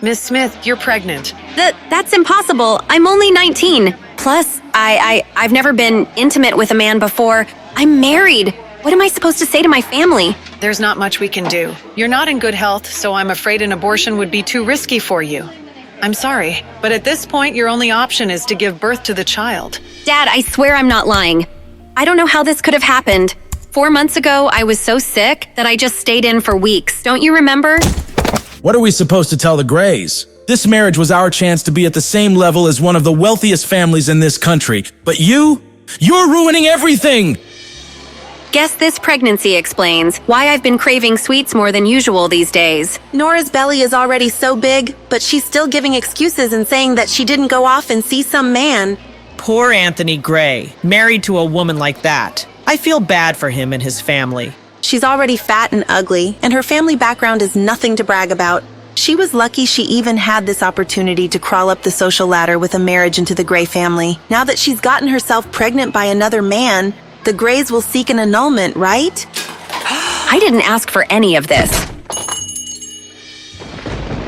Miss Smith, you're pregnant. That's impossible. I'm only 19. Plus, I've never been intimate with a man before. I'm married. What am I supposed to say to my family? There's not much we can do. You're not in good health, so I'm afraid an abortion would be too risky for you. I'm sorry, but at this point, your only option is to give birth to the child. Dad, I swear I'm not lying. I don't know how this could have happened. 4 months ago, I was so sick that I just stayed in for weeks. Don't you remember? What are we supposed to tell the Grays? This marriage was our chance to be at the same level as one of the wealthiest families in this country. But you're ruining everything! Guess this pregnancy explains why I've been craving sweets more than usual these days. Nora's belly is already so big, but she's still giving excuses and saying that she didn't go off and see some man. Poor Anthony Gray, married to a woman like that. I feel bad for him and his family. She's already fat and ugly, and her family background is nothing to brag about. She was lucky she even had this opportunity to crawl up the social ladder with a marriage into the Gray family. Now that she's gotten herself pregnant by another man, the Grays will seek an annulment, right? I didn't ask for any of this.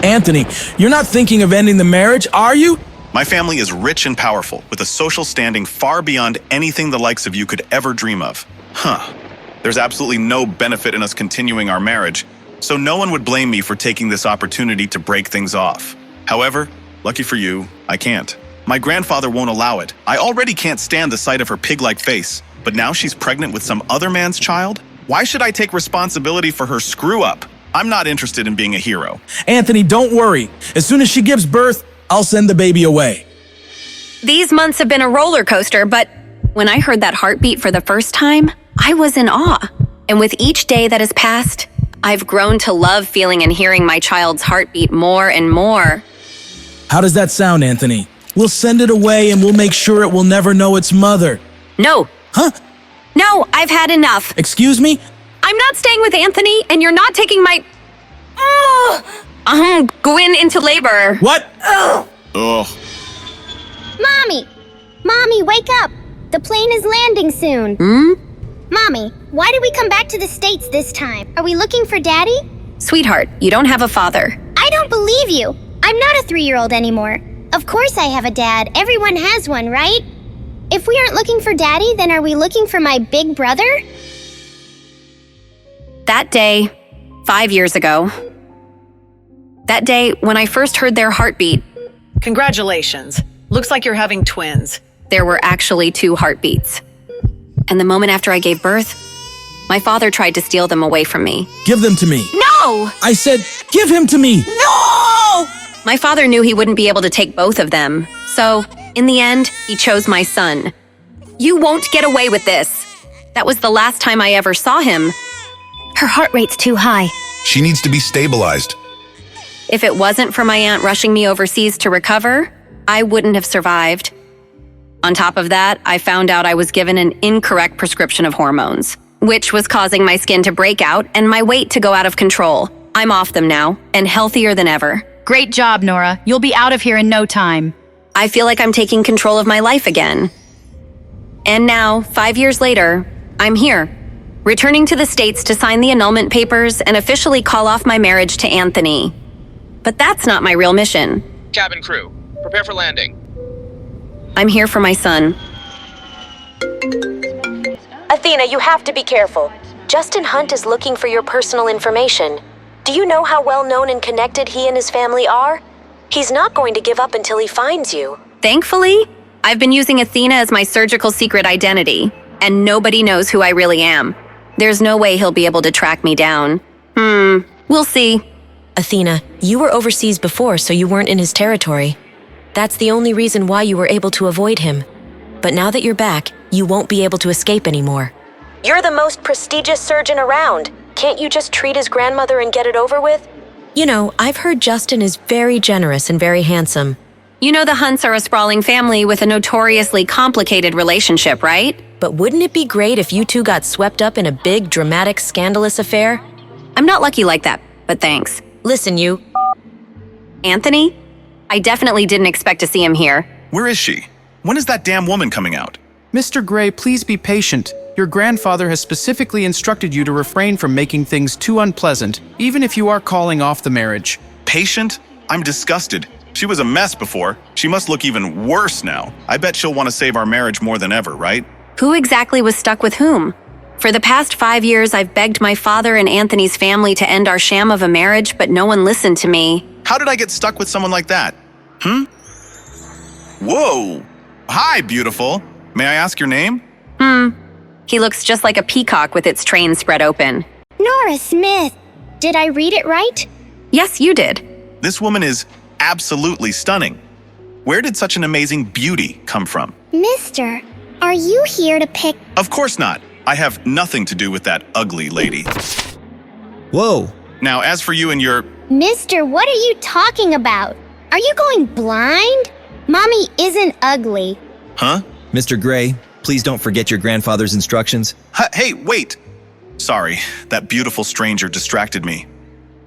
Anthony, you're not thinking of ending the marriage, are you? My family is rich and powerful, with a social standing far beyond anything the likes of you could ever dream of. There's absolutely no benefit in us continuing our marriage, so no one would blame me for taking this opportunity to break things off. However, lucky for you, I can't. My grandfather won't allow it. I already can't stand the sight of her pig-like face, but now she's pregnant with some other man's child? Why should I take responsibility for her screw-up? I'm not interested in being a hero. Anthony, don't worry. As soon as she gives birth, I'll send the baby away. These months have been a roller coaster, but when I heard that heartbeat for the first time, I was in awe. And with each day that has passed, I've grown to love feeling and hearing my child's heartbeat more and more. How does that sound, Anthony? We'll send it away and we'll make sure it will never know its mother. No. Huh? No, I've had enough. Excuse me? I'm not staying with Anthony, and you're not taking my... going into labor. What? Ugh. Mommy, wake up! The plane is landing soon. Mommy, why did we come back to the States this time? Are we looking for Daddy? Sweetheart, you don't have a father. I don't believe you. I'm not a 3-year-old anymore. Of course I have a dad. Everyone has one, right? If we aren't looking for Daddy, then are we looking for my big brother? That day, 5 years ago, that day when I first heard their heartbeat, Congratulations. Looks like you're having twins. there were actually 2 heartbeats. And the moment after I gave birth, my father tried to steal them away from me. Give them to me. No! I said, give him to me. No! My father knew he wouldn't be able to take both of them. So, in the end, he chose my son. You won't get away with this. That was the last time I ever saw him. Her heart rate's too high. She needs to be stabilized. If it wasn't for my aunt rushing me overseas to recover, I wouldn't have survived. On top of that, I found out I was given an incorrect prescription of hormones, which was causing my skin to break out and my weight to go out of control. I'm off them now, and healthier than ever. Great job, Nora. You'll be out of here in no time. I feel like I'm taking control of my life again. And now, 5 years later, I'm here, returning to the States to sign the annulment papers and officially call off my marriage to Anthony. But that's not my real mission. Cabin crew, prepare for landing. I'm here for my son. Athena, you have to be careful. Justin Hunt is looking for your personal information. Do you know how well known and connected he and his family are? He's not going to give up until he finds you. Thankfully, I've been using Athena as my surgical secret identity, and nobody knows who I really am. There's no way he'll be able to track me down. We'll see. Athena, you were overseas before, so you weren't in his territory. That's the only reason why you were able to avoid him. But now that you're back, you won't be able to escape anymore. You're the most prestigious surgeon around. Can't you just treat his grandmother and get it over with? You know, I've heard Justin is very generous and very handsome. You know the Hunts are a sprawling family with a notoriously complicated relationship, right? But wouldn't it be great if you two got swept up in a big, dramatic, scandalous affair? I'm not lucky like that, but thanks. Listen, you... Anthony? I definitely didn't expect to see him here. Where is she? When is that damn woman coming out? Mr. Gray, please be patient. Your grandfather has specifically instructed you to refrain from making things too unpleasant, even if you are calling off the marriage. Patient? I'm disgusted. She was a mess before. She must look even worse now. I bet she'll want to save our marriage more than ever, right? Who exactly was stuck with whom? For the past 5 years, I've begged my father and Anthony's family to end our sham of a marriage, but no one listened to me. How did I get stuck with someone like that? Whoa! Hi, beautiful. May I ask your name? He looks just like a peacock with its train spread open. Nora Smith. Did I read it right? Yes, you did. This woman is absolutely stunning. Where did such an amazing beauty come from? Mister, are you here to pick? Of course not. I have nothing to do with that ugly lady. Whoa. Now, as for you and your... Mister, what are you talking about? Are you going blind? Mommy isn't ugly. Huh? Mr. Gray, please don't forget your grandfather's instructions. Hey, wait! Sorry, that beautiful stranger distracted me.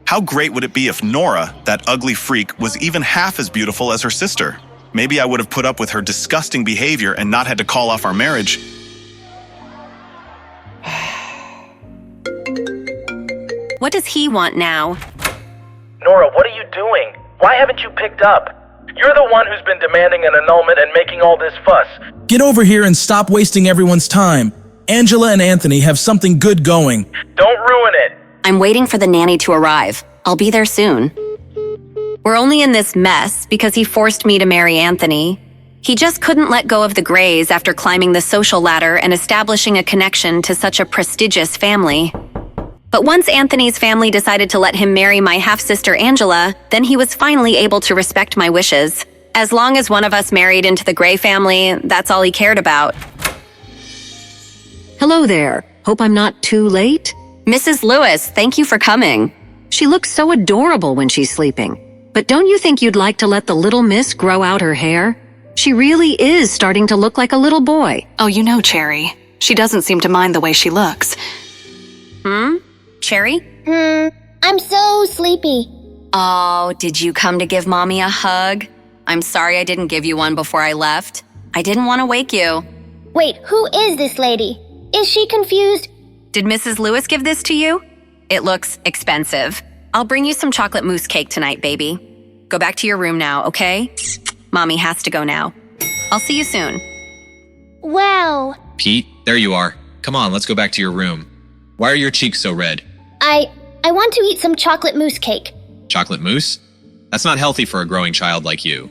How great would it be if Nora, that ugly freak, was even half as beautiful as her sister? Maybe I would have put up with her disgusting behavior and not had to call off our marriage. What does he want now? Nora, what are you doing? Why haven't you picked up? You're the one who's been demanding an annulment and making all this fuss. Get over here and stop wasting everyone's time. Angela and Anthony have something good going. Don't ruin it. I'm waiting for the nanny to arrive. I'll be there soon. We're only in this mess because he forced me to marry Anthony. He just couldn't let go of the Grays after climbing the social ladder and establishing a connection to such a prestigious family. But once Anthony's family decided to let him marry my half-sister Angela, then he was finally able to respect my wishes. As long as one of us married into the Gray family, that's all he cared about. Hello there. Hope I'm not too late. Mrs. Lewis, thank you for coming. She looks so adorable when she's sleeping. But don't you think you'd like to let the little miss grow out her hair? She really is starting to look like a little boy. Oh, you know, Cherry. She doesn't seem to mind the way she looks. Cherry? I'm so sleepy. Oh, did you come to give Mommy a hug? I'm sorry I didn't give you one before I left. I didn't want to wake you. Wait, who is this lady? Is she confused? Did Mrs. Lewis give this to you? It looks expensive. I'll bring you some chocolate mousse cake tonight, baby. Go back to your room now, okay? Mommy has to go now. I'll see you soon. Wow. Pete, there you are. Come on, let's go back to your room. Why are your cheeks so red? I want to eat some chocolate mousse cake. Chocolate mousse? That's not healthy for a growing child like you.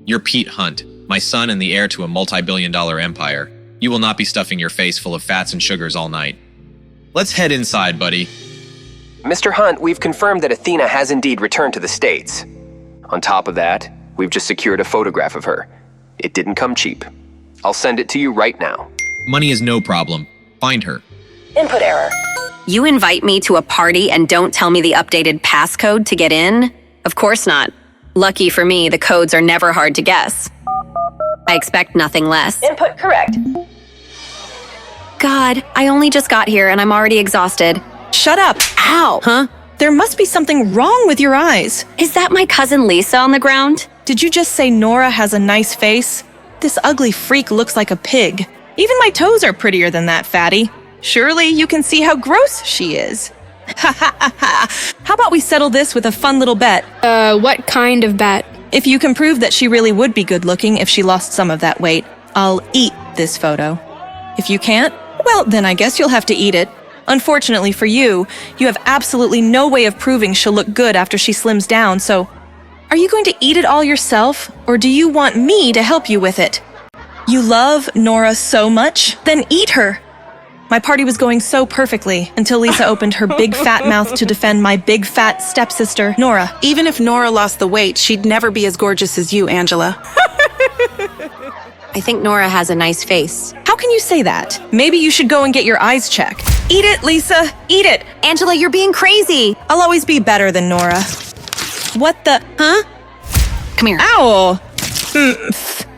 You're Pete Hunt, my son and the heir to a multi-billion-dollar empire. You will not be stuffing your face full of fats and sugars all night. Let's head inside, buddy. Mr. Hunt, we've confirmed that Athena has indeed returned to the States. On top of that, we've just secured a photograph of her. It didn't come cheap. I'll send it to you right now. Money is no problem. Find her. Input error. You invite me to a party and don't tell me the updated passcode to get in? Of course not. Lucky for me, the codes are never hard to guess. I expect nothing less. Input correct. God, I only just got here and I'm already exhausted. Shut up. Ow! Huh? There must be something wrong with your eyes. Is that my cousin Lisa on the ground? Did you just say Nora has a nice face? This ugly freak looks like a pig. Even my toes are prettier than that, fatty. Surely you can see how gross she is. Ha ha ha ha. How about we settle this with a fun little bet? What kind of bet? If you can prove that she really would be good looking if she lost some of that weight, I'll eat this photo. If you can't, well, then I guess you'll have to eat it. Unfortunately for you, you have absolutely no way of proving she'll look good after she slims down, so are you going to eat it all yourself, or do you want me to help you with it? You love Nora so much? Then eat her! My party was going so perfectly until Lisa opened her big fat mouth to defend my big fat stepsister, Nora. Even if Nora lost the weight, she'd never be as gorgeous as you, Angela. I think Nora has a nice face. How can you say that? Maybe you should go and get your eyes checked. Eat it, Lisa! Eat it! Angela, you're being crazy! I'll always be better than Nora. What the... Huh? Come here. Ow!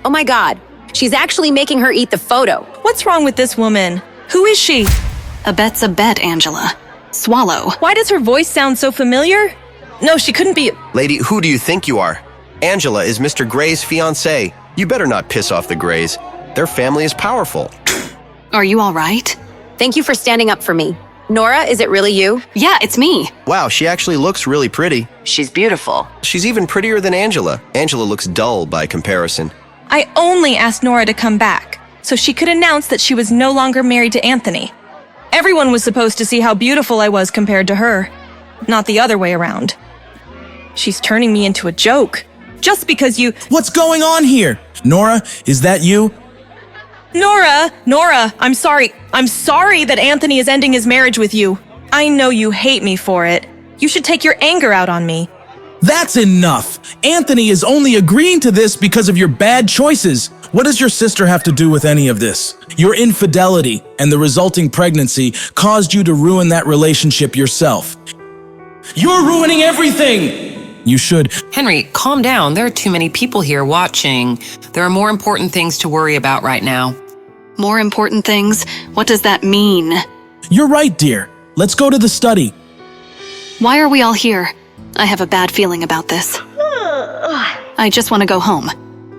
Oh my God. She's actually making her eat the photo. What's wrong with this woman? Who is she? A bet's a bet, Angela. Swallow. Why does her voice sound so familiar? No, she couldn't be... Lady, who do you think you are? Angela is Mr. Gray's fiancée. You better not piss off the Grays. Their family is powerful. Are you all right? Thank you for standing up for me. Nora, is it really you? Yeah, it's me. Wow, she actually looks really pretty. She's beautiful. She's even prettier than Angela. Angela looks dull by comparison. I only asked Nora to come back so she could announce that she was no longer married to Anthony. Everyone was supposed to see how beautiful I was compared to her, not the other way around. She's turning me into a joke. Just because you— What's going on here? Nora, is that you? Nora, I'm sorry. I'm sorry that Anthony is ending his marriage with you. I know you hate me for it. You should take your anger out on me. That's enough. Anthony is only agreeing to this because of your bad choices. What does your sister have to do with any of this? Your infidelity and the resulting pregnancy caused you to ruin that relationship yourself. You're ruining everything! You should— Henry, calm down. There are too many people here watching. There are more important things to worry about right now. More important things? What does that mean? You're right, dear. Let's go to the study. Why are we all here? I have a bad feeling about this. I just want to go home.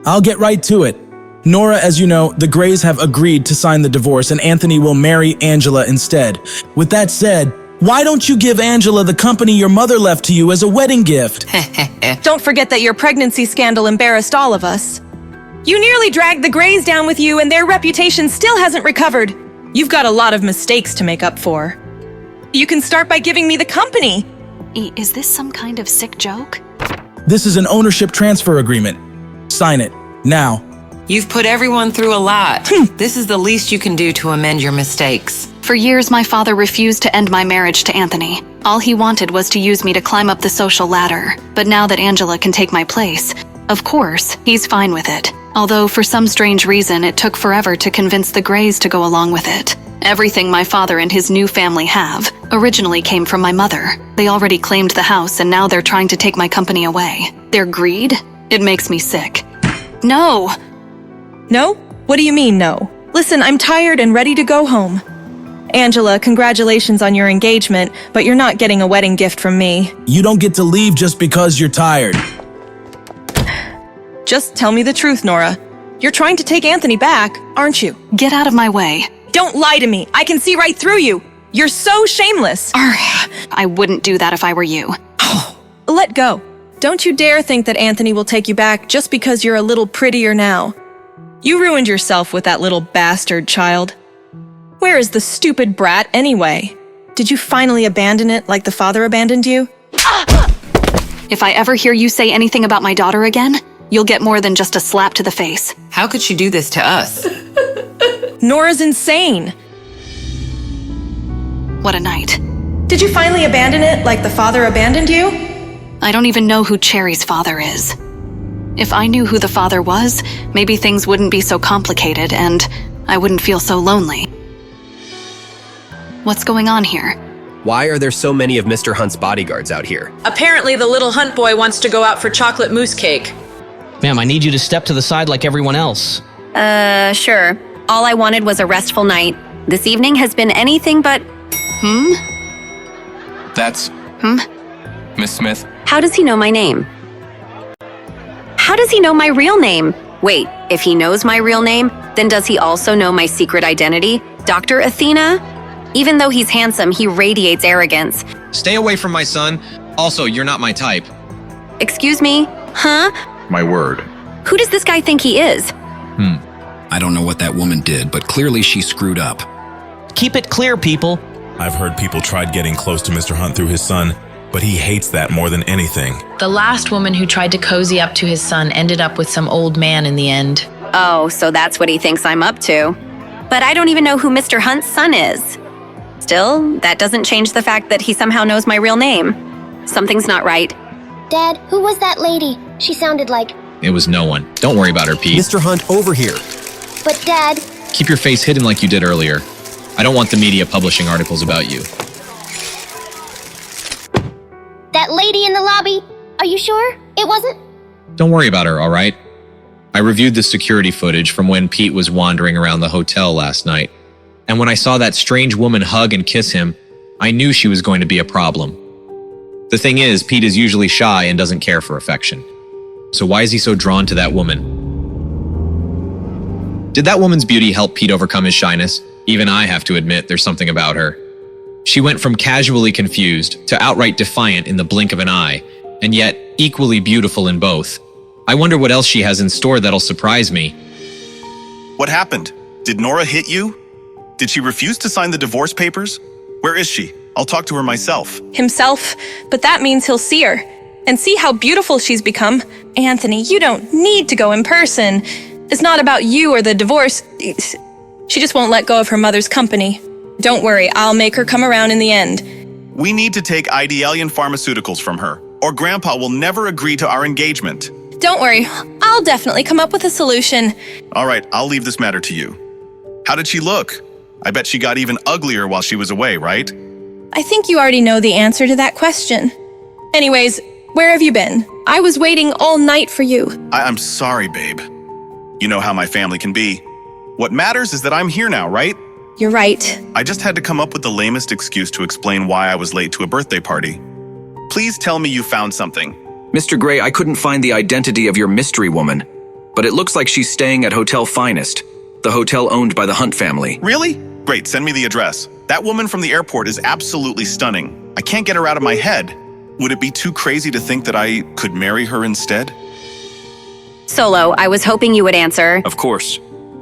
I'll get right to it. Nora, as you know, the Grays have agreed to sign the divorce and Anthony will marry Angela instead. With that said, why don't you give Angela the company your mother left to you as a wedding gift? Don't forget that your pregnancy scandal embarrassed all of us. You nearly dragged the Grays down with you and their reputation still hasn't recovered. You've got a lot of mistakes to make up for. You can start by giving me the company. Is this some kind of sick joke? This is an ownership transfer agreement. Sign it, now. You've put everyone through a lot. This is the least you can do to amend your mistakes. For years, my father refused to end my marriage to Anthony. All he wanted was to use me to climb up the social ladder. But now that Angela can take my place, of course, he's fine with it. Although for some strange reason, it took forever to convince the Grays to go along with it. Everything my father and his new family have originally came from my mother. They already claimed the house and now they're trying to take my company away. Their greed? It makes me sick. No! No? What do you mean, no? Listen, I'm tired and ready to go home. Angela, congratulations on your engagement, but you're not getting a wedding gift from me. You don't get to leave just because you're tired. Just tell me the truth, Nora. You're trying to take Anthony back, aren't you? Get out of my way. Don't lie to me. I can see right through you. You're so shameless. I wouldn't do that if I were you. Let go. Don't you dare think that Anthony will take you back just because you're a little prettier now. You ruined yourself with that little bastard child. Where is the stupid brat anyway? Did you finally abandon it like the father abandoned you? If I ever hear you say anything about my daughter again, you'll get more than just a slap to the face. How could she do this to us? Nora's insane. What a night. Did you finally abandon it like the father abandoned you? I don't even know who Cherry's father is. If I knew who the father was, maybe things wouldn't be so complicated and I wouldn't feel so lonely. What's going on here? Why are there so many of Mr. Hunt's bodyguards out here? Apparently the little Hunt boy wants to go out for chocolate mousse cake. Ma'am, I need you to step to the side like everyone else. Sure. All I wanted was a restful night. This evening has been anything but— That's... Miss Smith. How does he know my name? How does he know my real name? Wait, if he knows my real name, then does he also know my secret identity? Dr. Athena? Even though he's handsome, he radiates arrogance. Stay away from my son. Also, you're not my type. Excuse me? Huh? My word. Who does this guy think he is? I don't know what that woman did, but clearly she screwed up. Keep it clear, people. I've heard people tried getting close to Mr. Hunt through his son, but he hates that more than anything. The last woman who tried to cozy up to his son ended up with some old man in the end. Oh, so that's what he thinks I'm up to. But I don't even know who Mr. Hunt's son is. Still, that doesn't change the fact that he somehow knows my real name. Something's not right. Dad, who was that lady? She sounded like— It was no one. Don't worry about her, Pete. Mr. Hunt, over here. But Dad— Keep your face hidden like you did earlier. I don't want the media publishing articles about you. That lady in the lobby? Are you sure? It wasn't? Don't worry about her, all right? I reviewed the security footage from when Pete was wandering around the hotel last night. And when I saw that strange woman hug and kiss him, I knew she was going to be a problem. The thing is, Pete is usually shy and doesn't care for affection. So why is he so drawn to that woman? Did that woman's beauty help Pete overcome his shyness? Even I have to admit there's something about her. She went from casually confused to outright defiant in the blink of an eye, and yet equally beautiful in both. I wonder what else she has in store that'll surprise me. What happened? Did Nora hit you? Did she refuse to sign the divorce papers? Where is she? I'll talk to her myself. Himself, but that means he'll see her. And see how beautiful she's become. Anthony, you don't need to go in person. It's not about you or the divorce. She just won't let go of her mother's company. Don't worry, I'll make her come around in the end. We need to take Idealian Pharmaceuticals from her, or Grandpa will never agree to our engagement. Don't worry, I'll definitely come up with a solution. All right, I'll leave this matter to you. How did she look? I bet she got even uglier while she was away, right? I think you already know the answer to that question. Anyways, where have you been? I was waiting all night for you. I'm sorry, babe. You know how my family can be. What matters is that I'm here now, right? You're right. I just had to come up with the lamest excuse to explain why I was late to a birthday party. Please tell me you found something. Mr. Gray, I couldn't find the identity of your mystery woman, but it looks like she's staying at Hotel Finest, the hotel owned by the Hunt family. Really? Great, send me the address. That woman from the airport is absolutely stunning. I can't get her out of my head. Would it be too crazy to think that I could marry her instead? Solo, I was hoping you would answer. Of course.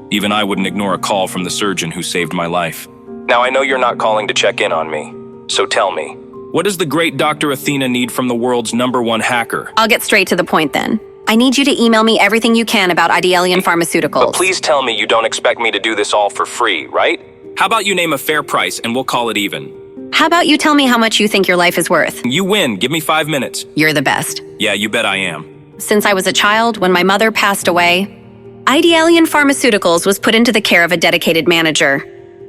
Even I wouldn't ignore a call from the surgeon who saved my life. Now I know you're not calling to check in on me, so tell me, what does the great Dr. Athena need from the world's #1 hacker? I'll get straight to the point then. I need you to email me everything you can about Idealian Pharmaceuticals. But please tell me you don't expect me to do this all for free, right? How about you name a fair price and we'll call it even? How about you tell me how much you think your life is worth? You win. Give me 5 minutes. You're the best. Yeah, you bet I am. Since I was a child, when my mother passed away, Idealian Pharmaceuticals was put into the care of a dedicated manager.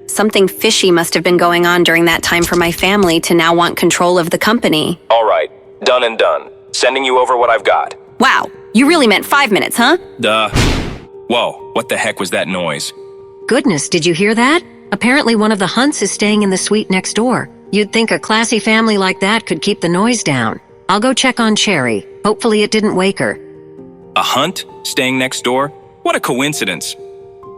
Something fishy must have been going on during that time for my family to now want control of the company. All right, done and done. Sending you over what I've got. Wow, you really meant 5 minutes, huh? Duh. Whoa, what the heck was that noise? Goodness, did you hear that? Apparently one of the Hunts is staying in the suite next door. You'd think a classy family like that could keep the noise down. I'll go check on Cherry. Hopefully it didn't wake her. A Hunt staying next door? What a coincidence.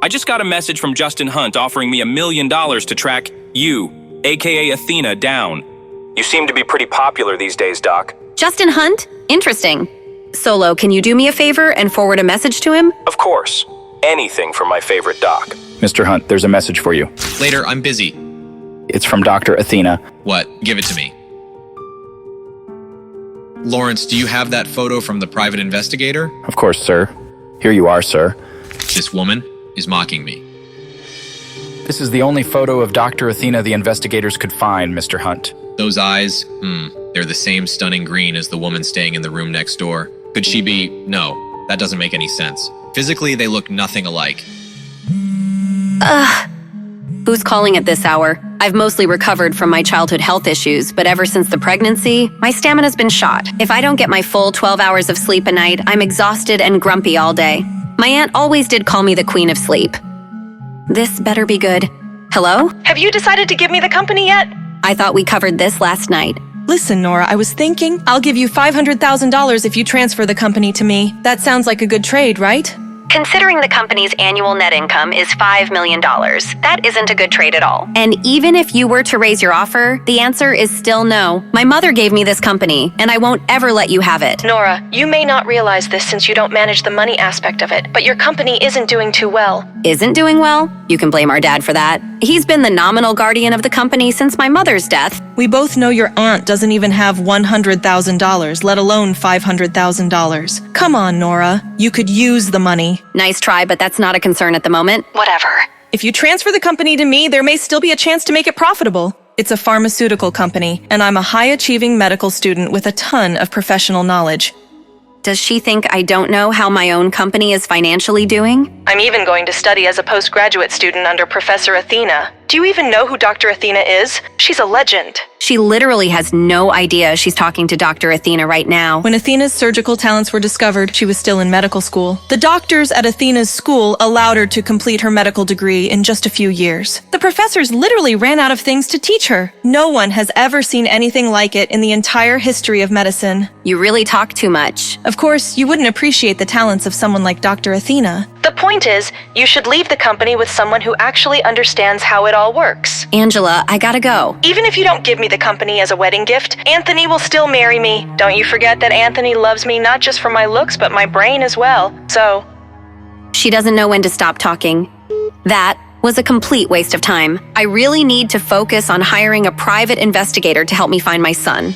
I just got a message from Justin Hunt offering me $1 million to track you, aka Athena, down. You seem to be pretty popular these days, Doc. Justin Hunt? Interesting. Solo, can you do me a favor and forward a message to him? Of course. Anything for my favorite Doc. Mr. Hunt, there's a message for you. Later, I'm busy. It's from Dr. Athena. What? Give it to me. Lawrence, do you have that photo from the private investigator? Of course, sir. Here you are, sir. This woman is mocking me. This is the only photo of Dr. Athena the investigators could find, Mr. Hunt. Those eyes, they're the same stunning green as the woman staying in the room next door. Could she be? No, that doesn't make any sense. Physically, they look nothing alike. Who's calling at this hour? I've mostly recovered from my childhood health issues, but ever since the pregnancy, my stamina's been shot. If I don't get my full 12 hours of sleep a night, I'm exhausted and grumpy all day. My aunt always did call me the Queen of Sleep. This better be good. Hello? Have you decided to give me the company yet? I thought we covered this last night. Listen, Nora, I was thinking I'll give you $500,000 if you transfer the company to me. That sounds like a good trade, right? Considering the company's annual net income is $5 million, that isn't a good trade at all. And even if you were to raise your offer, the answer is still no. My mother gave me this company, and I won't ever let you have it. Nora, you may not realize this since you don't manage the money aspect of it, but your company isn't doing too well. Isn't doing well? You can blame our dad for that. He's been the nominal guardian of the company since my mother's death. We both know your aunt doesn't even have $100,000, let alone $500,000. Come on, Nora. You could use the money. Nice try, but that's not a concern at the moment. Whatever. If you transfer the company to me, there may still be a chance to make it profitable. It's a pharmaceutical company, and I'm a high-achieving medical student with a ton of professional knowledge. Does she think I don't know how my own company is financially doing? I'm even going to study as a postgraduate student under Professor Athena. Do you even know who Dr. Athena is? She's a legend. She literally has no idea she's talking to Dr. Athena right now. When Athena's surgical talents were discovered, she was still in medical school. The doctors at Athena's school allowed her to complete her medical degree in just a few years. The professors literally ran out of things to teach her. No one has ever seen anything like it in the entire history of medicine. You really talk too much. Of course, you wouldn't appreciate the talents of someone like Dr. Athena. The point is, you should leave the company with someone who actually understands how it all works. Angela, I gotta go. Even if you don't give me the company as a wedding gift, Anthony will still marry me. Don't you forget that Anthony loves me not just for my looks, but my brain as well. So... She doesn't know when to stop talking. That was a complete waste of time. I really need to focus on hiring a private investigator to help me find my son.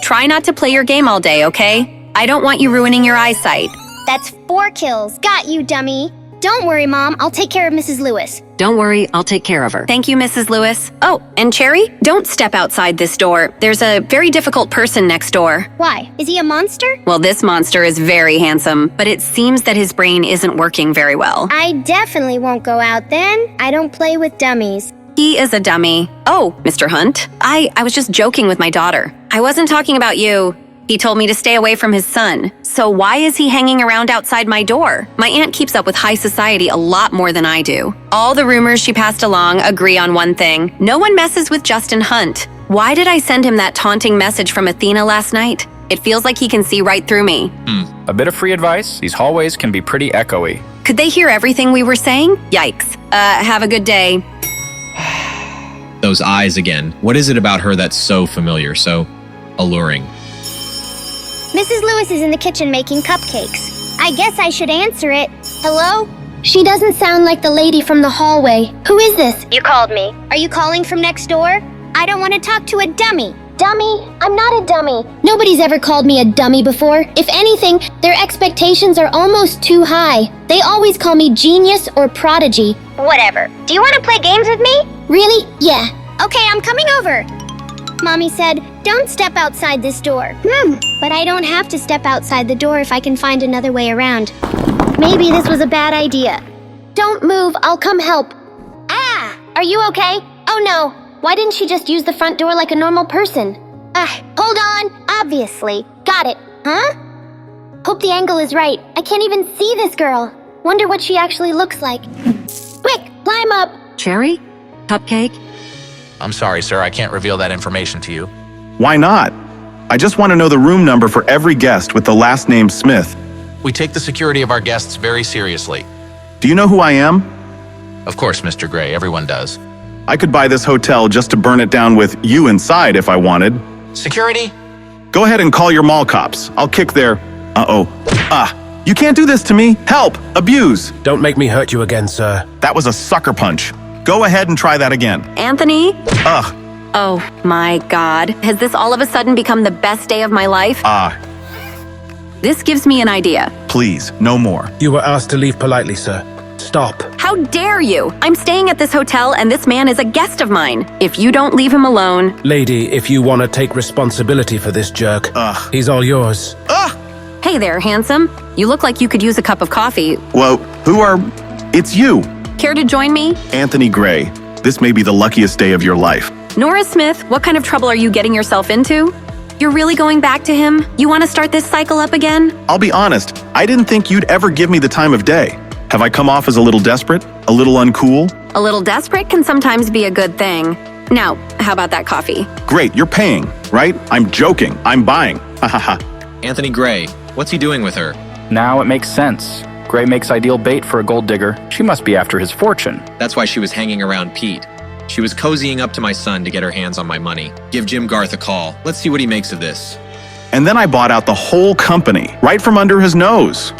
Try not to play your game all day, okay? I don't want you ruining your eyesight. That's 4 kills. Got you, dummy. Don't worry, Mom. I'll take care of Mrs. Lewis. Don't worry, I'll take care of her. Thank you, Mrs. Lewis. Oh, and Cherry, don't step outside this door. There's a very difficult person next door. Why? Is he a monster? Well, this monster is very handsome, but it seems that his brain isn't working very well. I definitely won't go out then. I don't play with dummies. He is a dummy. Oh, Mr. Hunt, I was just joking with my daughter. I wasn't talking about you. He told me to stay away from his son. So why is he hanging around outside my door? My aunt keeps up with high society a lot more than I do. All the rumors she passed along agree on one thing. No one messes with Justin Hunt. Why did I send him that taunting message from Athena last night? It feels like he can see right through me. A bit of free advice. These hallways can be pretty echoey. Could they hear everything we were saying? Yikes. Have a good day. Those eyes again. What is it about her that's so familiar, so alluring? Mrs. Lewis is in the kitchen making cupcakes. I guess I should answer it. Hello? She doesn't sound like the lady from the hallway. Who is this? You called me. Are you calling from next door? I don't want to talk to a dummy. Dummy? I'm not a dummy. Nobody's ever called me a dummy before. If anything, their expectations are almost too high. They always call me genius or prodigy. Whatever. Do you want to play games with me? Really? Yeah. Okay, I'm coming over. Mommy said, don't step outside this door. But I don't have to step outside the door if I can find another way around. Maybe this was a bad idea. Don't move, I'll come help. Ah! Are you okay? Oh no. Why didn't she just use the front door like a normal person? Hold on. Obviously. Got it. Huh? Hope the angle is right. I can't even see this girl. Wonder what she actually looks like. Quick, climb up. Cherry? Cupcake? I'm sorry, sir. I can't reveal that information to you. Why not? I just want to know the room number for every guest with the last name Smith. We take the security of our guests very seriously. Do you know who I am? Of course, Mr. Gray. Everyone does. I could buy this hotel just to burn it down with you inside if I wanted. Security? Go ahead and call your mall cops. I'll kick their... You can't do this to me. Help! Abuse! Don't make me hurt you again, sir. That was a sucker punch. Go ahead and try that again. Anthony? Ugh. Oh my God. Has this all of a sudden become the best day of my life? This gives me an idea. Please, no more. You were asked to leave politely, sir. Stop. How dare you? I'm staying at this hotel and this man is a guest of mine. If you don't leave him alone... Lady, if you want to take responsibility for this jerk, he's all yours. Hey there, handsome. You look like you could use a cup of coffee. Whoa, It's you. Care to join me? Anthony Gray. This may be the luckiest day of your life. Nora Smith, what kind of trouble are you getting yourself into? You're really going back to him? You want to start this cycle up again? I'll be honest, I didn't think you'd ever give me the time of day. Have I come off as a little desperate? A little uncool? A little desperate can sometimes be a good thing. Now, how about that coffee? Great, you're paying, right? I'm joking. I'm buying. Ha ha ha. Anthony Gray, what's he doing with her? Now it makes sense. Gray makes ideal bait for a gold digger. She must be after his fortune. That's why she was hanging around Pete. She was cozying up to my son to get her hands on my money. Give Jim Garth a call. Let's see what he makes of this. And then I bought out the whole company, right from under his nose.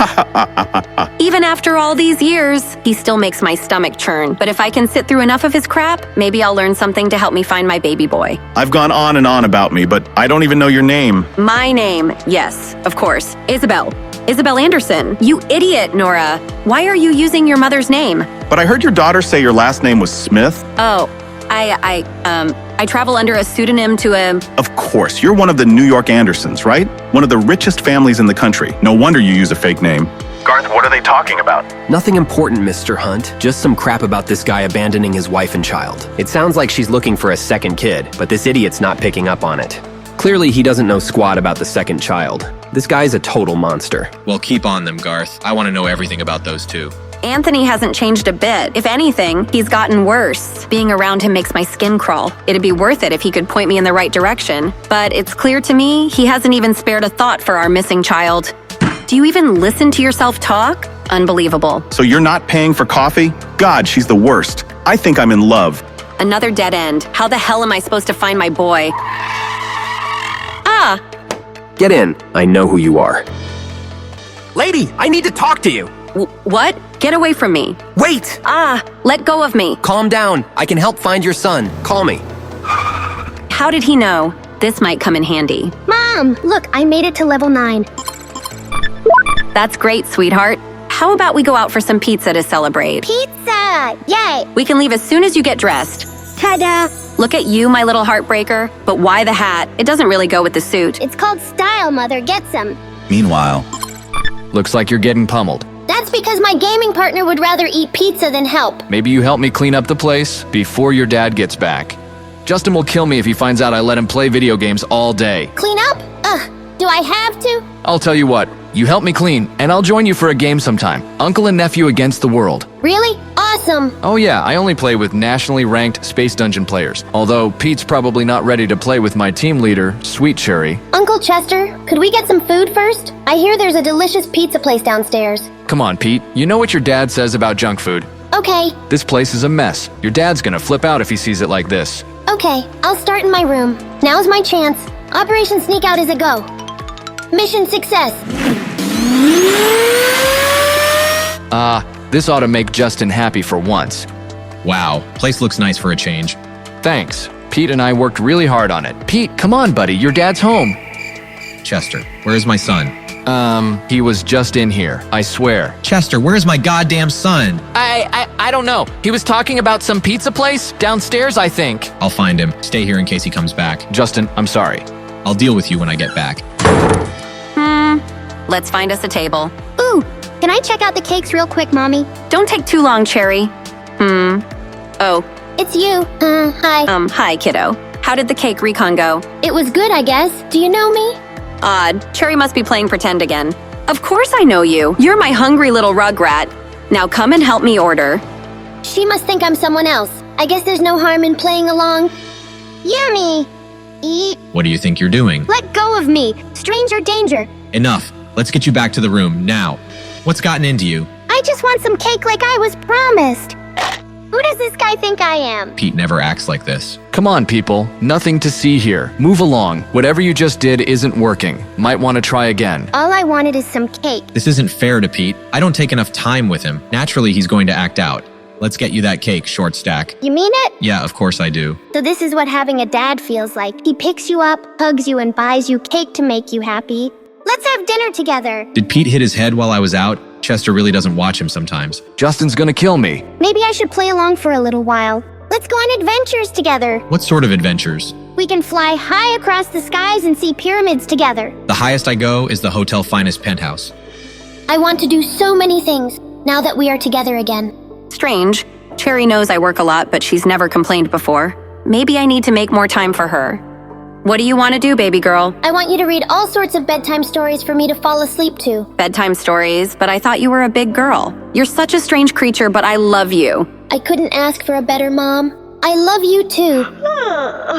Even after all these years, he still makes my stomach churn. But if I can sit through enough of his crap, maybe I'll learn something to help me find my baby boy. I've gone on and on about me, but I don't even know your name. My name, yes, of course. Isabel. Isabel Anderson. You idiot, Nora. Why are you using your mother's name? But I heard your daughter say your last name was Smith. Oh, I travel under a pseudonym to a... Of course, you're one of the New York Andersons, right? One of the richest families in the country. No wonder you use a fake name. Garth, what are they talking about? Nothing important, Mr. Hunt. Just some crap about this guy abandoning his wife and child. It sounds like she's looking for a second kid, but this idiot's not picking up on it. Clearly, he doesn't know squat about the second child. This guy's a total monster. Well, keep on them, Garth. I want to know everything about those two. Anthony hasn't changed a bit. If anything, he's gotten worse. Being around him makes my skin crawl. It'd be worth it if he could point me in the right direction. But it's clear to me he hasn't even spared a thought for our missing child. Do you even listen to yourself talk? Unbelievable. So you're not paying for coffee? God, she's the worst. I think I'm in love. Another dead end. How the hell am I supposed to find my boy? Ah! Get in. I know who you are. Lady, I need to talk to you. What? Get away from me. Wait! Ah! Let go of me. Calm down. I can help find your son. Call me. How did he know? This might come in handy. Mom, look, I made it to level 9. That's great, sweetheart. How about we go out for some pizza to celebrate? Pizza! Yay! We can leave as soon as you get dressed. Ta-da! Look at you, my little heartbreaker. But why the hat? It doesn't really go with the suit. It's called style, Mother. Get some. Meanwhile, looks like you're getting pummeled. That's because my gaming partner would rather eat pizza than help. Maybe you help me clean up the place before your dad gets back. Justin will kill me if he finds out I let him play video games all day. Clean up? Ugh, do I have to? I'll tell you what, you help me clean, and I'll join you for a game sometime. Uncle and nephew against the world. Really? Awesome. Oh yeah, I only play with nationally ranked Space Dungeon players. Although Pete's probably not ready to play with my team leader, Sweet Cherry. Uncle Chester, could we get some food first? I hear there's a delicious pizza place downstairs. Come on, Pete. You know what your dad says about junk food. Okay. This place is a mess. Your dad's gonna flip out if he sees it like this. Okay, I'll start in my room. Now's my chance. Operation Sneak Out is a go. Mission success. This ought to make Justin happy for once. Wow, place looks nice for a change. Thanks. Pete and I worked really hard on it. Pete, come on, buddy. Your dad's home. Chester, where is my son? He was just in here. I swear. Chester, where is my goddamn son? I don't know. He was talking about some pizza place downstairs, I think. I'll find him. Stay here in case he comes back. Justin, I'm sorry. I'll deal with you when I get back. Let's find us a table. Ooh, can I check out the cakes real quick, Mommy? Don't take too long, Cherry. Oh. It's you. Hi. Hi, kiddo. How did the cake recon go? It was good, I guess. Do you know me? Odd. Cherry must be playing pretend again. Of course I know you. You're my hungry little rugrat. Now come and help me order. She must think I'm someone else. I guess there's no harm in playing along. Yummy. Eat. What do you think you're doing? Let go of me. Stranger danger. Enough. Let's get you back to the room, now. What's gotten into you? I just want some cake like I was promised. Who does this guy think I am? Pete never acts like this. Come on, people. Nothing to see here. Move along. Whatever you just did isn't working. Might want to try again. All I wanted is some cake. This isn't fair to Pete. I don't take enough time with him. Naturally, he's going to act out. Let's get you that cake, short stack. You mean it? Yeah, of course I do. So this is what having a dad feels like. He picks you up, hugs you, and buys you cake to make you happy. Let's have dinner together. Did Pete hit his head while I was out? Chester really doesn't watch him sometimes. Justin's gonna kill me. Maybe I should play along for a little while. Let's go on adventures together. What sort of adventures? We can fly high across the skies and see pyramids together. The highest I go is the Hotel Finest penthouse. I want to do so many things now that we are together again. Strange. Cherry knows I work a lot, but she's never complained before. Maybe I need to make more time for her. What do you want to do, baby girl? I want you to read all sorts of bedtime stories for me to fall asleep to. Bedtime stories, but I thought you were a big girl. You're such a strange creature, but I love you. I couldn't ask for a better mom. I love you too.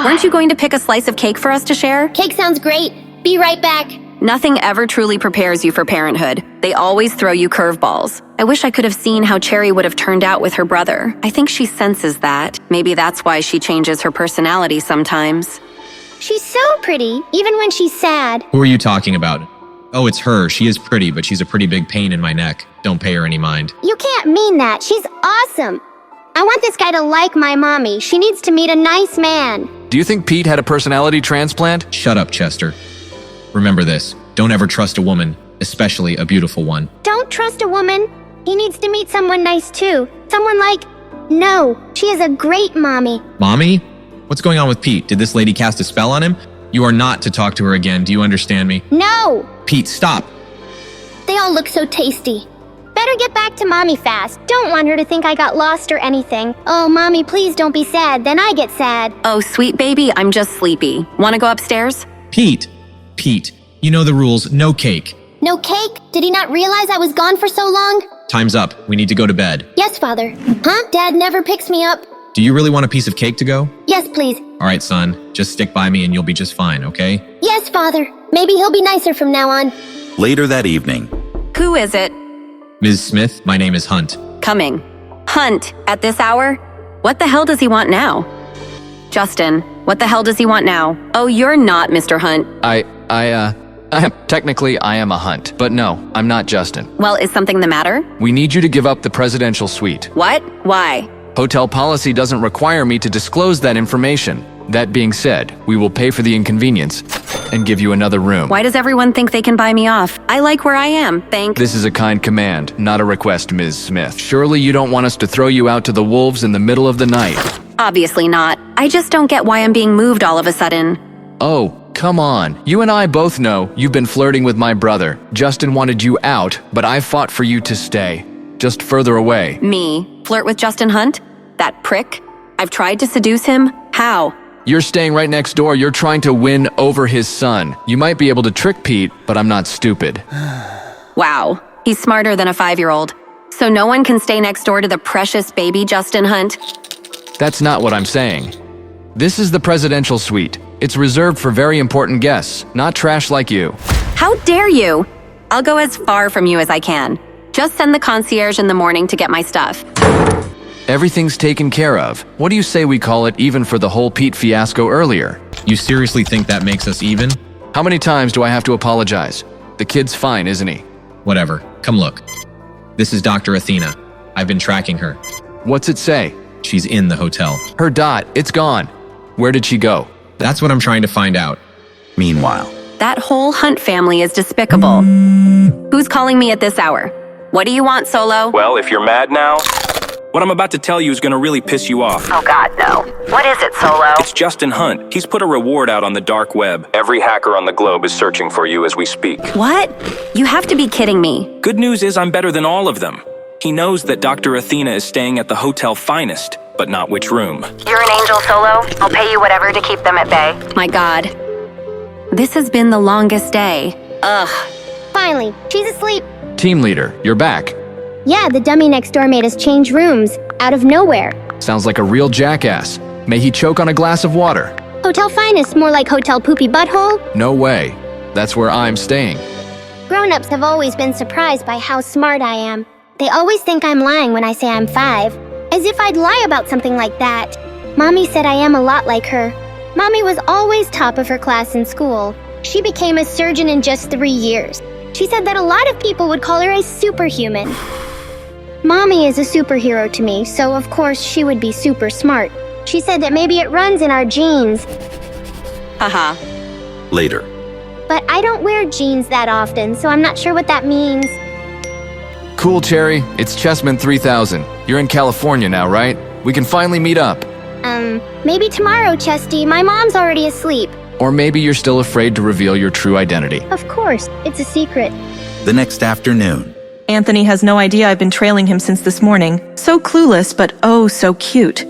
Weren't you going to pick a slice of cake for us to share? Cake sounds great. Be right back. Nothing ever truly prepares you for parenthood. They always throw you curveballs. I wish I could have seen how Cherry would have turned out with her brother. I think she senses that. Maybe that's why she changes her personality sometimes. She's so pretty, even when she's sad. Who are you talking about? Oh, it's her. She is pretty, but she's a pretty big pain in my neck. Don't pay her any mind. You can't mean that. She's awesome. I want this guy to like my mommy. She needs to meet a nice man. Do you think Pete had a personality transplant? Shut up, Chester. Remember this. Don't ever trust a woman, especially a beautiful one. Don't trust a woman. He needs to meet someone nice too. Someone like... No, she is a great mommy. Mommy? What's going on with Pete? Did this lady cast a spell on him? You are not to talk to her again. Do you understand me? No! Pete, stop! They all look so tasty. Better get back to mommy fast. Don't want her to think I got lost or anything. Oh, mommy, please don't be sad. Then I get sad. Oh, sweet baby, I'm just sleepy. Want to go upstairs? Pete! Pete, you know the rules. No cake. No cake? Did he not realize I was gone for so long? Time's up. We need to go to bed. Yes, Father. Huh? Dad never picks me up. Do you really want a piece of cake to go? Yes, please. All right, son. Just stick by me and you'll be just fine, okay? Yes, Father. Maybe he'll be nicer from now on. Later that evening. Who is it? Ms. Smith, my name is Hunt. Coming. Hunt, at this hour? What the hell does he want now? Justin, what the hell does he want now? Oh, you're not Mr. Hunt. Technically, I am a Hunt, but no, I'm not Justin. Well, is something the matter? We need you to give up the presidential suite. What? Why? Hotel policy doesn't require me to disclose that information. That being said, we will pay for the inconvenience and give you another room. Why does everyone think they can buy me off? I like where I am, thank— This is a kind command, not a request, Ms. Smith. Surely you don't want us to throw you out to the wolves in the middle of the night. Obviously not. I just don't get why I'm being moved all of a sudden. Oh, come on. You and I both know you've been flirting with my brother. Justin wanted you out, but I fought for you to stay. Just further away. Me? Flirt with Justin Hunt? That prick? I've tried to seduce him? How? You're staying right next door. You're trying to win over his son. You might be able to trick Pete, but I'm not stupid. Wow. He's smarter than a 5-year-old. So no one can stay next door to the precious baby Justin Hunt? That's not what I'm saying. This is the presidential suite. It's reserved for very important guests, not trash like you. How dare you? I'll go as far from you as I can. Just send the concierge in the morning to get my stuff. Everything's taken care of. What do you say we call it even for the whole Pete fiasco earlier? You seriously think that makes us even? How many times do I have to apologize? The kid's fine, isn't he? Whatever. Come look. This is Dr. Athena. I've been tracking her. What's it say? She's in the hotel. Her dot, it's gone. Where did she go? That's what I'm trying to find out. Meanwhile, that whole Hunt family is despicable. Who's calling me at this hour? What do you want, Solo? Well, if you're mad now, what I'm about to tell you is gonna really piss you off. Oh God, no. What is it, Solo? It's Justin Hunt. He's put a reward out on the dark web. Every hacker on the globe is searching for you as we speak. What? You have to be kidding me. Good news is I'm better than all of them. He knows that Dr. Athena is staying at the Hotel Finest, but not which room. You're an angel, Solo. I'll pay you whatever to keep them at bay. My God. This has been the longest day. Ugh. Finally, she's asleep. Team leader, you're back. Yeah, the dummy next door made us change rooms, out of nowhere. Sounds like a real jackass. May he choke on a glass of water. Hotel Finest, more like Hotel Poopy Butthole? No way. That's where I'm staying. Grown-ups have always been surprised by how smart I am. They always think I'm lying when I say I'm 5. As if I'd lie about something like that. Mommy said I am a lot like her. Mommy was always top of her class in school. She became a surgeon in just 3 years. She said that a lot of people would call her a superhuman. Mommy is a superhero to me, so of course she would be super smart. She said that maybe it runs in our genes. Haha. later. But I don't wear jeans that often, so I'm not sure what that means. Cool, Cherry. It's Chessman 3000. You're in California now, right? We can finally meet up. Maybe tomorrow, Chesty. My mom's already asleep. Or maybe you're still afraid to reveal your true identity. Of course, it's a secret. The next afternoon. Anthony has no idea I've been trailing him since this morning. So clueless, but oh, so cute.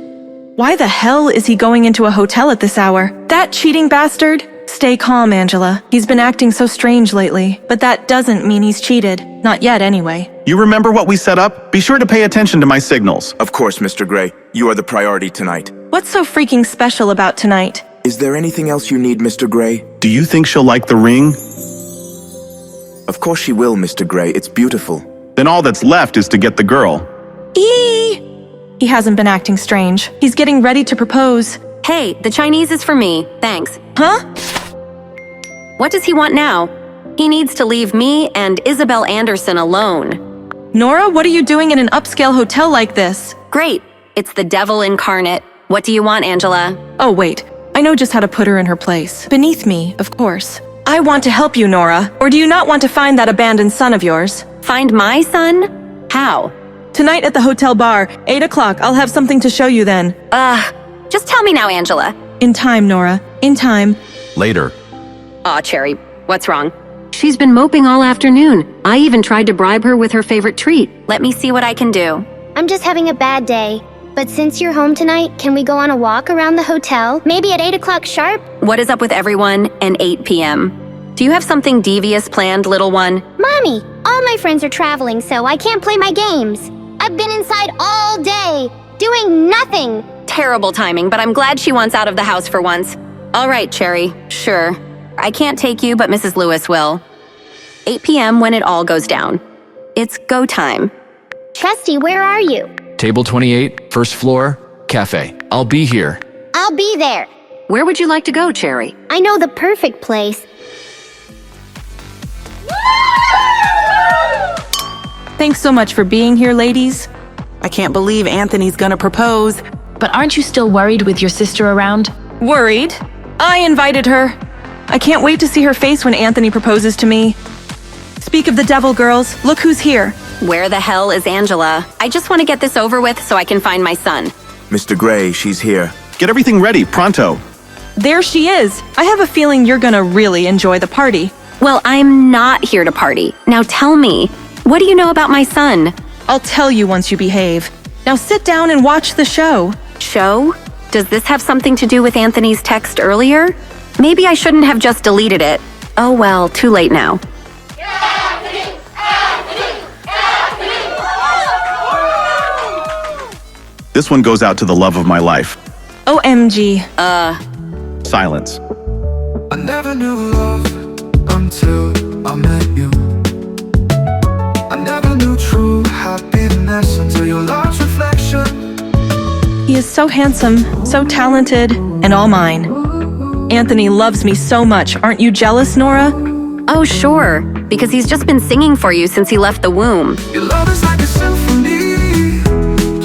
Why the hell is he going into a hotel at this hour? That cheating bastard? Stay calm, Angela. He's been acting so strange lately. But that doesn't mean he's cheated. Not yet, anyway. You remember what we set up? Be sure to pay attention to my signals. Of course, Mr. Gray. You are the priority tonight. What's so freaking special about tonight? Is there anything else you need, Mr. Gray? Do you think she'll like the ring? Of course she will, Mr. Gray. It's beautiful. Then all that's left is to get the girl. He hasn't been acting strange. He's getting ready to propose. Hey, the Chinese is for me. Thanks. Huh? What does he want now? He needs to leave me and Isabel Anderson alone. Nora, what are you doing in an upscale hotel like this? Great. It's the devil incarnate. What do you want, Angela? Oh, wait. I know just how to put her in her place. Beneath me, of course. I want to help you, Nora. Or do you not want to find that abandoned son of yours? Find my son? How? Tonight at the hotel bar, 8 o'clock. I'll have something to show you then. Just tell me now, Angela. In time, Nora. In time. Later. Aw, Cherry. What's wrong? She's been moping all afternoon. I even tried to bribe her with her favorite treat. Let me see what I can do. I'm just having a bad day. But since you're home tonight, can we go on a walk around the hotel? Maybe at 8 o'clock sharp? What is up with everyone and 8 p.m.? Do you have something devious planned, little one? Mommy, all my friends are traveling, so I can't play my games. I've been inside all day, doing nothing. Terrible timing, but I'm glad she wants out of the house for once. All right, Cherry, sure. I can't take you, but Mrs. Lewis will. 8 p.m. when it all goes down. It's go time. Chesty, where are you? Table 28, first floor, cafe. I'll be here. I'll be there. Where would you like to go, Cherry? I know the perfect place. Thanks so much for being here, ladies. I can't believe Anthony's gonna propose. But aren't you still worried with your sister around? Worried? I invited her. I can't wait to see her face when Anthony proposes to me. Speak of the devil, girls. Look who's here. Where the hell is Angela? I just want to get this over with so I can find my son. Mr. Gray, she's here. Get everything ready, pronto. There she is. I have a feeling you're gonna really enjoy the party. Well, I'm not here to party. Now tell me, what do you know about my son? I'll tell you once you behave. Now sit down and watch the show. Show? Does this have something to do with Anthony's text earlier? Maybe I shouldn't have just deleted it. Oh well, too late now. This one goes out to the love of my life. OMG. Silence. I never knew love until I met you. I never knew true happiness until your love's reflection. He is so handsome, so talented, and all mine. Anthony loves me so much. Aren't you jealous, Nora? Oh, sure, because he's just been singing for you since he left the womb. Your love is like a symphony,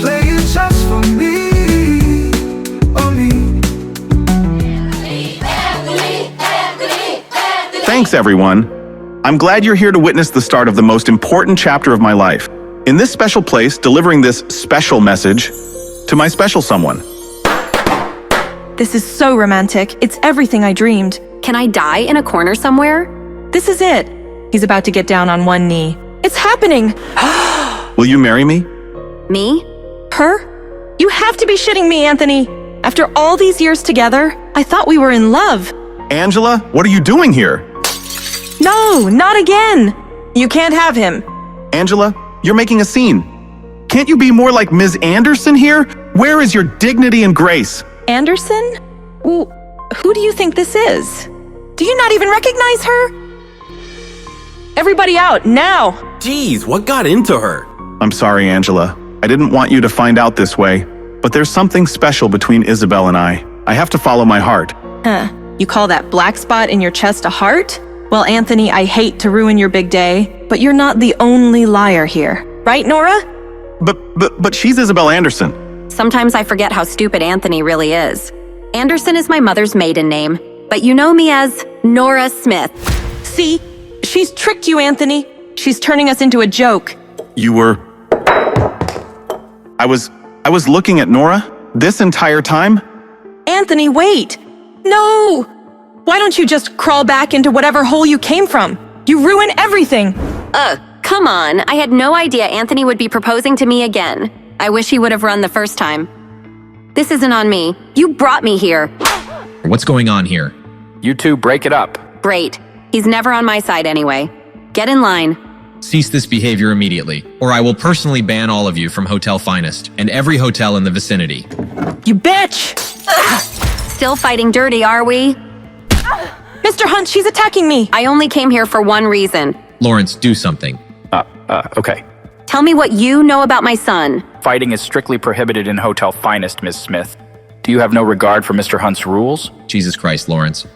playing just for me, oh me. Thanks, everyone. I'm glad you're here to witness the start of the most important chapter of my life. In this special place, delivering this special message to my special someone. This is so romantic. It's everything I dreamed. Can I die in a corner somewhere? This is it. He's about to get down on one knee. It's happening! Will you marry me? Me? Her? You have to be shitting me, Anthony. After all these years together, I thought we were in love. Angela, what are you doing here? No, not again. You can't have him. Angela, you're making a scene. Can't you be more like Ms. Anderson here? Where is your dignity and grace? Anderson? Well, who do you think this is? Do you not even recognize her? Everybody out, now! Jeez, what got into her? I'm sorry, Angela. I didn't want you to find out this way, but there's something special between Isabel and I. I have to follow my heart. Huh. You call that black spot in your chest a heart? Well, Anthony, I hate to ruin your big day, but you're not the only liar here. Right, Nora? But she's Isabel Anderson. Sometimes I forget how stupid Anthony really is. Anderson is my mother's maiden name, but you know me as Nora Smith. See? She's tricked you, Anthony. She's turning us into a joke. You were... I was looking at Nora this entire time? Anthony, wait! No! Why don't you just crawl back into whatever hole you came from? You ruin everything! Come on. I had no idea Anthony would be proposing to me again. I wish he would have run the first time. This isn't on me. You brought me here. What's going on here? You two break it up. Great. He's never on my side anyway. Get in line. Cease this behavior immediately, or I will personally ban all of you from Hotel Finest and every hotel in the vicinity. You bitch! Still fighting dirty, are we? Mr. Hunt, she's attacking me! I only came here for one reason. Lawrence, do something. Okay. Tell me what you know about my son. Fighting is strictly prohibited in Hotel Finest, Miss Smith. Do you have no regard for Mr. Hunt's rules? Jesus Christ, Lawrence.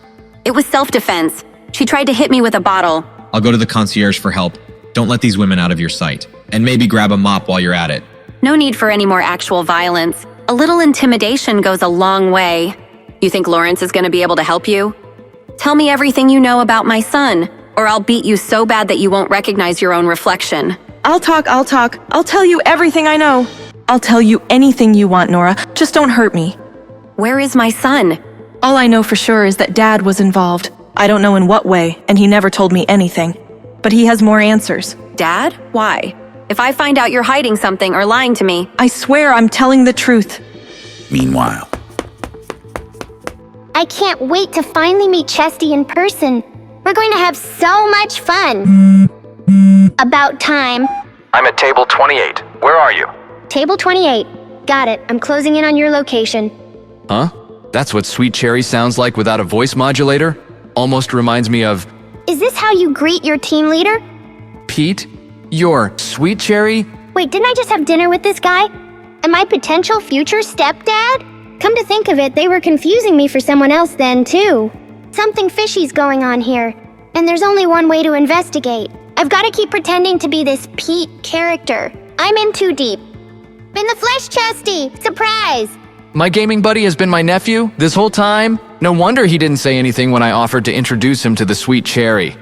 It was self-defense. She tried to hit me with a bottle. I'll go to the concierge for help. Don't let these women out of your sight. And maybe grab a mop while you're at it. No need for any more actual violence. A little intimidation goes a long way. You think Lawrence is going to be able to help you? Tell me everything you know about my son, or I'll beat you so bad that you won't recognize your own reflection. I'll talk. I'll tell you everything I know. I'll tell you anything you want, Nora. Just don't hurt me. Where is my son? All I know for sure is that Dad was involved. I don't know in what way, and he never told me anything. But he has more answers. Dad? Why? If I find out you're hiding something or lying to me... I swear I'm telling the truth. Meanwhile... I can't wait to finally meet Chesty in person. We're going to have so much fun. About time. I'm at table 28. Where are you? Table 28. Got it. I'm closing in on your location. Huh? That's what Sweet Cherry sounds like without a voice modulator? Almost reminds me of... Is this how you greet your team leader? Pete? Your sweet Cherry? Wait, didn't I just have dinner with this guy? And my potential future stepdad? Come to think of it, they were confusing me for someone else then, too. Something fishy's going on here, and there's only one way to investigate. I've got to keep pretending to be this Pete character. I'm in too deep. In the flesh, Chesty! Surprise! My gaming buddy has been my nephew this whole time? No wonder he didn't say anything when I offered to introduce him to the sweet Cherry.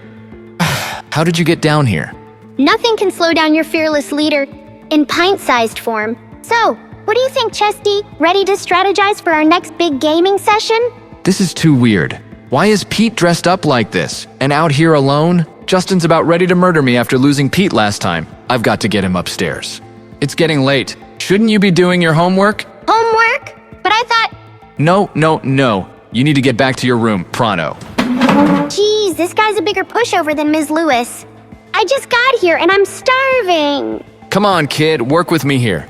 How did you get down here? Nothing can slow down your fearless leader in pint-sized form. So, what do you think, Chesty? Ready to strategize for our next big gaming session? This is too weird. Why is Pete dressed up like this? And out here alone? Justin's about ready to murder me after losing Pete last time. I've got to get him upstairs. It's getting late. Shouldn't you be doing your homework? Homework? But I thought... No. You need to get back to your room, pronto. Geez, this guy's a bigger pushover than Ms. Lewis. I just got here and I'm starving. Come on, kid, work with me here.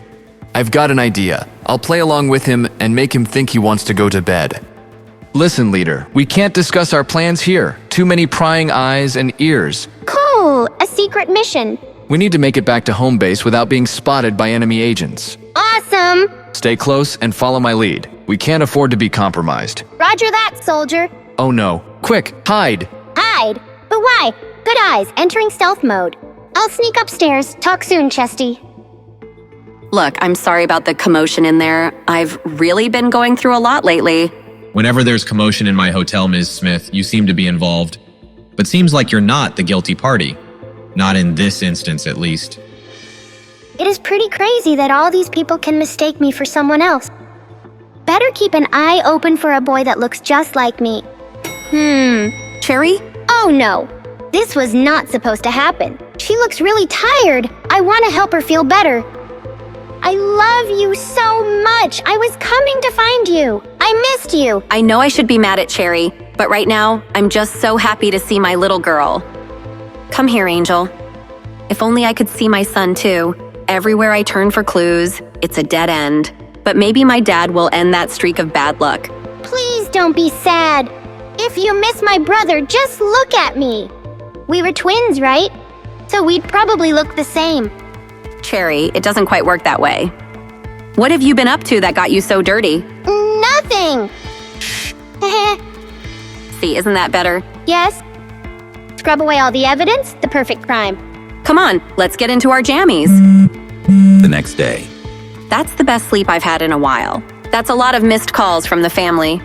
I've got an idea. I'll play along with him and make him think he wants to go to bed. Listen, leader, we can't discuss our plans here. Too many prying eyes and ears. Cool, a secret mission. We need to make it back to home base without being spotted by enemy agents. Awesome! Stay close and follow my lead. We can't afford to be compromised. Roger that, soldier. Oh no. Quick, hide! Hide? But why? Good eyes, entering stealth mode. I'll sneak upstairs. Talk soon, Chesty. Look, I'm sorry about the commotion in there. I've really been going through a lot lately. Whenever there's commotion in my hotel, Ms. Smith, you seem to be involved. But seems like you're not the guilty party. Not in this instance, at least. It is pretty crazy that all these people can mistake me for someone else. Better keep an eye open for a boy that looks just like me. Cherry? Oh no. This was not supposed to happen. She looks really tired. I want to help her feel better. I love you so much. I was coming to find you. I missed you. I know I should be mad at Cherry, but right now, I'm just so happy to see my little girl. Come here, Angel. If only I could see my son too. Everywhere I turn for clues, it's a dead end. But maybe my dad will end that streak of bad luck. Please don't be sad. If you miss my brother, just look at me. We were twins, right? So we'd probably look the same. Cherry, it doesn't quite work that way. What have you been up to that got you so dirty? Nothing. See, isn't that better? Yes. Scrub away all the evidence, the perfect crime. Come on, let's get into our jammies. The next day. That's the best sleep I've had in a while. That's a lot of missed calls from the family.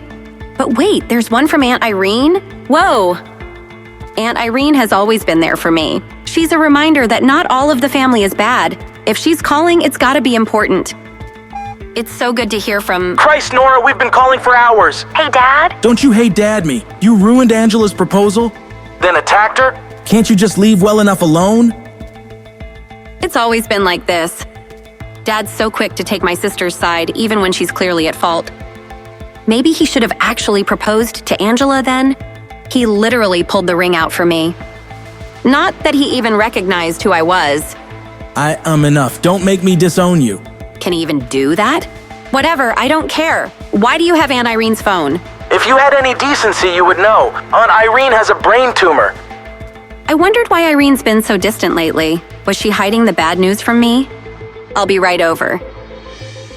But wait, there's one from Aunt Irene? Whoa! Aunt Irene has always been there for me. She's a reminder that not all of the family is bad. If she's calling, it's gotta be important. It's so good to hear from... Christ, Nora, we've been calling for hours. Hey, Dad? Don't you hate Dad me? You ruined Angela's proposal, then attacked her? Can't you just leave well enough alone? It's always been like this. Dad's so quick to take my sister's side, even when she's clearly at fault. Maybe he should have actually proposed to Angela then? He literally pulled the ring out for me. Not that he even recognized who I was. Enough. Don't make me disown you. Can he even do that? Whatever, I don't care. Why do you have Aunt Irene's phone? If you had any decency, you would know. Aunt Irene has a brain tumor. I wondered why Irene's been so distant lately. Was she hiding the bad news from me? I'll be right over.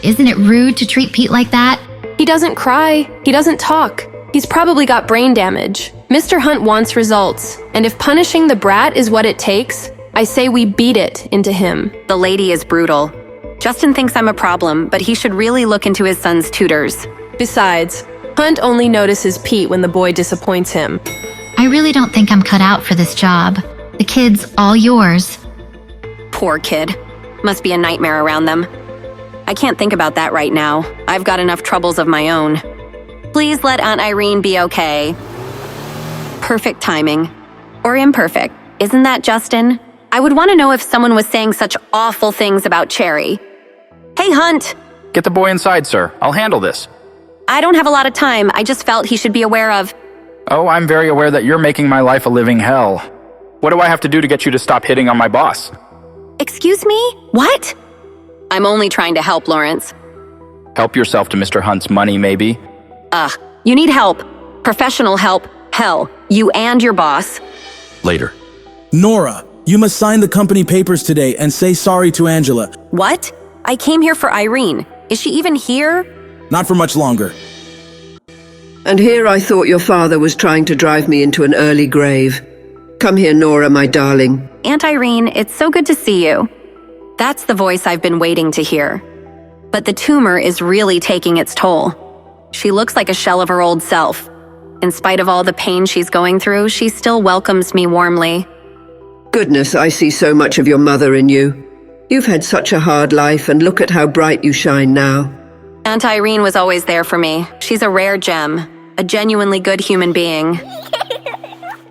Isn't it rude to treat Pete like that? He doesn't cry. He doesn't talk. He's probably got brain damage. Mr. Hunt wants results, and if punishing the brat is what it takes, I say we beat it into him. The lady is brutal. Justin thinks I'm a problem, but he should really look into his son's tutors. Besides, Hunt only notices Pete when the boy disappoints him. I really don't think I'm cut out for this job. The kid's all yours. Poor kid. Must be a nightmare around them. I can't think about that right now. I've got enough troubles of my own. Please let Aunt Irene be okay. Perfect timing. Or imperfect. Isn't that, Justin? I would want to know if someone was saying such awful things about Cherry. Hey, Hunt! Get the boy inside, sir. I'll handle this. I don't have a lot of time. I just felt he should be aware of... Oh, I'm very aware that you're making my life a living hell. What do I have to do to get you to stop hitting on my boss? Excuse me? What? I'm only trying to help, Lawrence. Help yourself to Mr. Hunt's money, maybe? You need help. Professional help. Hell, you and your boss. Later. Nora, You must sign the company papers today and say sorry to Angela. What? I came here for Irene. Is she even here? Not for much longer. And here I thought your father was trying to drive me into an early grave. Come here, Nora, my darling. Aunt Irene, it's so good to see you. That's the voice I've been waiting to hear. But the tumor is really taking its toll. She looks like a shell of her old self. In spite of all the pain she's going through, she still welcomes me warmly. Goodness, I see so much of your mother in you. You've had such a hard life, and look at how bright you shine now. Aunt Irene was always there for me. She's a rare gem, a genuinely good human being.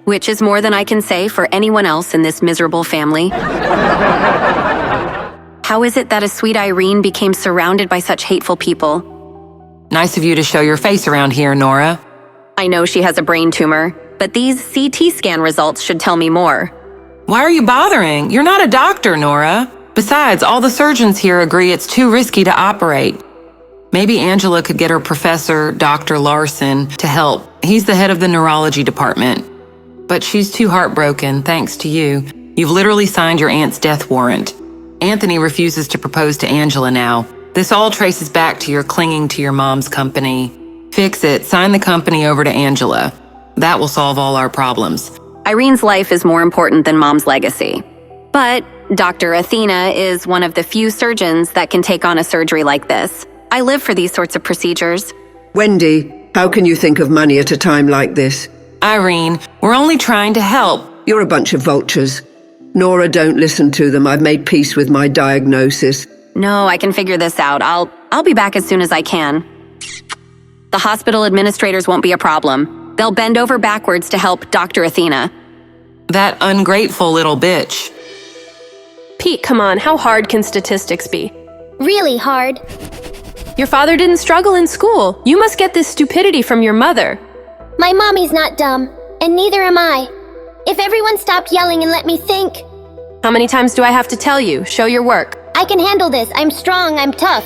Which is more than I can say for anyone else in this miserable family. How is it that a sweet Irene became surrounded by such hateful people? Nice of you to show your face around here, Nora. I know she has a brain tumor, but these CT scan results should tell me more. Why are you bothering? You're not a doctor, Nora. Besides, all the surgeons here agree it's too risky to operate. Maybe Angela could get her professor, Dr. Larson, to help. He's the head of the neurology department. But she's too heartbroken, thanks to you. You've literally signed your aunt's death warrant. Anthony refuses to propose to Angela now. This all traces back to your clinging to your mom's company. Fix it. Sign the company over to Angela. That will solve all our problems. Irene's life is more important than Mom's legacy. But Dr. Athena is one of the few surgeons that can take on a surgery like this. I live for these sorts of procedures. Wendy, how can you think of money at a time like this? Irene, we're only trying to help. You're a bunch of vultures. Nora, don't listen to them. I've made peace with my diagnosis. No, I can figure this out. I'll be back as soon as I can. The hospital administrators won't be a problem. They'll bend over backwards to help Dr. Athena. That ungrateful little bitch. Pete, come on, how hard can statistics be? Really hard. Your father didn't struggle in school. You must get this stupidity from your mother. My mommy's not dumb, and neither am I. If everyone stopped yelling and let me think. How many times do I have to tell you? Show your work. I can handle this. I'm strong. I'm tough.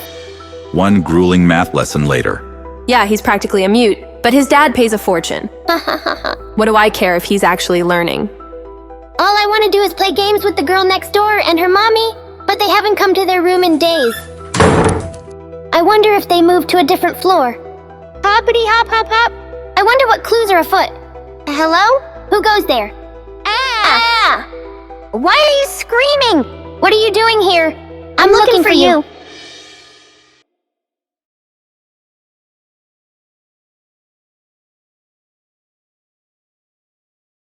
One grueling math lesson later. Yeah, he's practically a mute, but his dad pays a fortune. What do I care if he's actually learning? All I want to do is play games with the girl next door and her mommy, but they haven't come to their room in days. I wonder if they moved to a different floor. Hoppity hop hop hop. I wonder what clues are afoot. Hello? Who goes there? Ah! Why are you screaming? What are you doing here? I'm looking for you.